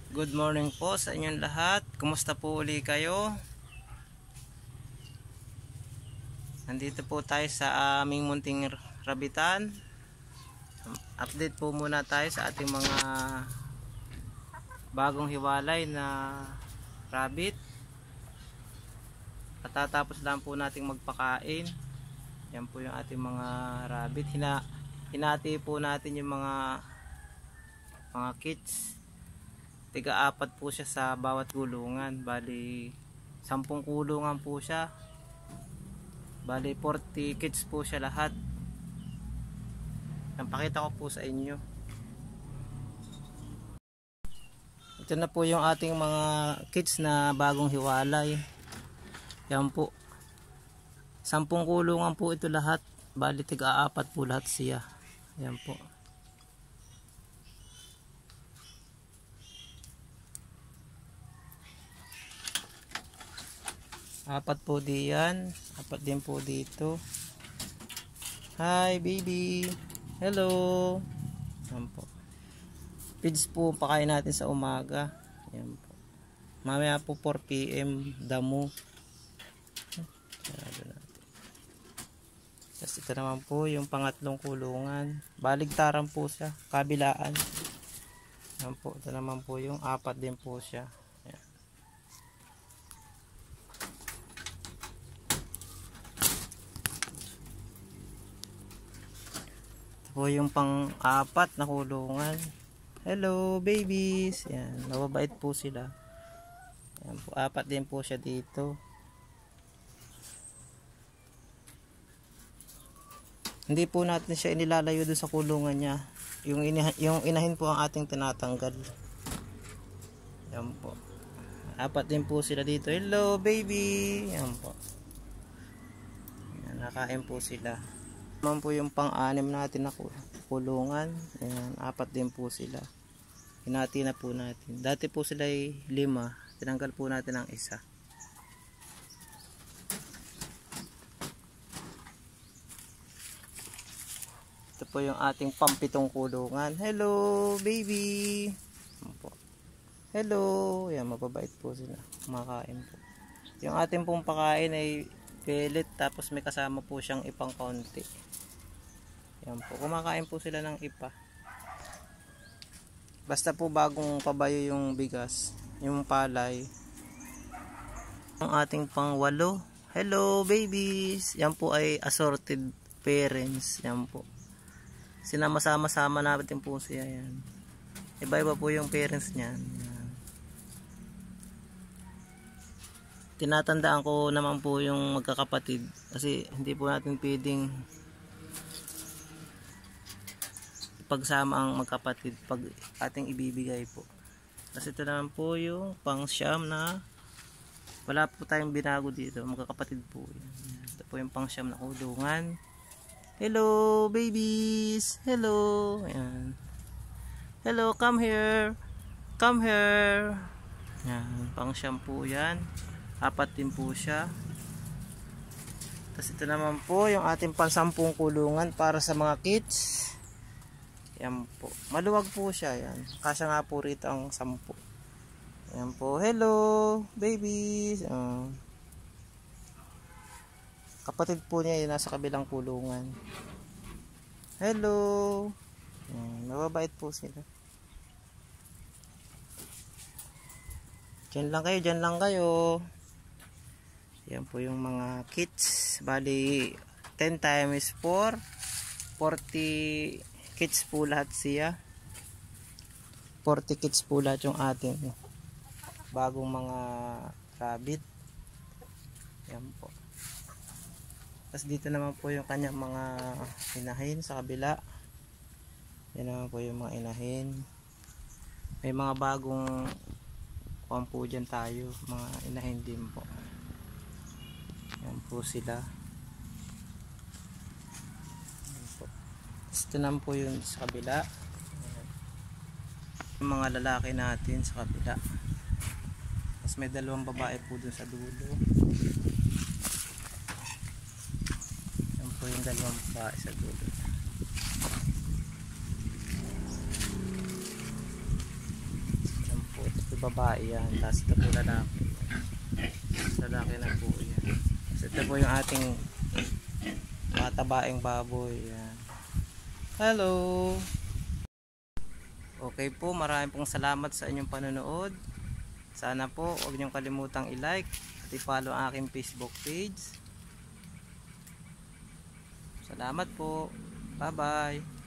Good morning po sa inyong lahat. Kumusta po uli kayo? Nandito po tayo sa aming munting rabitan. Update po muna tayo sa ating mga bagong hiwalay na rabbit. Patatapos lang po nating magpakain. Yan po yung ating mga rabbit. Hinati po natin yung mga kits. Tiga-apat po siya sa bawat kulungan. Bali 10 kulungan po siya. Bali 40 kits po siya lahat. Napakita ko po sa inyo. Ito na po yung ating mga kits na bagong hiwalay. Yan po. 10 kulungan po ito lahat. Bali tiga-apat po lahat siya. Yan po. Apat po diyan, apat din po dito. Hi baby, hello. Yan po. Feeds po pakain natin sa umaga. Yan po. Mamaya po 4 PM damo. Tapos ito naman po yung pangatlong kulungan. Baligtaran po siya, kabilaan. Yan po, ito naman po yung apat din po siya. Po yung pang-apat na kulungan. Hello babies. Yan, mababait po sila. Yan po, apat din po siya dito. Hindi po natin siya inilalayo doon sa kulungan niya. Yung inahin po ang ating tinatanggal. Yan po. Apat din po sila dito. Hello baby. Yan po. Yan, nakain po sila. Naman po yung pang-anim natin na kulungan. Ayan, apat din po sila. Hinati na po natin. Dati po sila ay 5. Tinanggal po natin ang isa. Ito po yung ating pampitong kulungan. Hello baby. Hello. Ayan, mababait po sila. Kumakain po. Yung ating pong pakain ay pellet, tapos may kasama po siyang ipang kaunti. Yan po, kumakain po sila ng ipa. Basta po bagong pabayo yung bigas, yung palay. Ang ating pang-8. Hello babies. Yan po ay assorted parents. Yan po, sinama-sama natin po siya. Yan, iba-iba po yung parents niyan. Tinatandaan ko naman po yung magkakapatid kasi hindi po natin pwedeng pagsama ang magkapatid pag ating ibibigay po. Kasi ito naman po yung pang-siyam na wala po tayong binago dito, magkakapatid po yan. Ito po yung pang-siyam na kulungan. Hello babies, hello. Ayan. Hello, come here, come here. Yan, pang-siyam po yan. Apat din po siya. Tapos ito naman po yung ating pang-10 kulungan para sa mga kids. Yan po, maluwag po siya. Yan, kasya nga po rito ang 10. Yan po, hello babies. Kapatid po niya yun, nasa kabilang kulungan. Hello. Yan, mababait po sila. Diyan lang kayo, diyan lang kayo. Yan po yung mga kits. Bali 10 times 4, 40 kits po lahat siya. 40 kits po lahat yung ating bagong mga rabbit. Yan po. Tapos dito naman po yung kanyang mga inahin sa kabila. Yan naman po yung mga inahin. May mga bagong kuwan po dyan tayo, mga inahin din po. Yan po sila. Ito naman po yun sa kabila. Yung mga lalaki natin sa kabila. Tapos may 2 babae po dun sa dulo. Yan po yung 2 babae sa dulo. Yan po. babae yan. Tapos ito po lalaki. Lalaki na po yan. So ito po yung ating matabaing baboy. Yan. Hello! Okay po, maraming pong salamat sa inyong panonood. Sana po huwag niyong kalimutang i-like at i-follow ang aking Facebook page. Salamat po. Bye bye.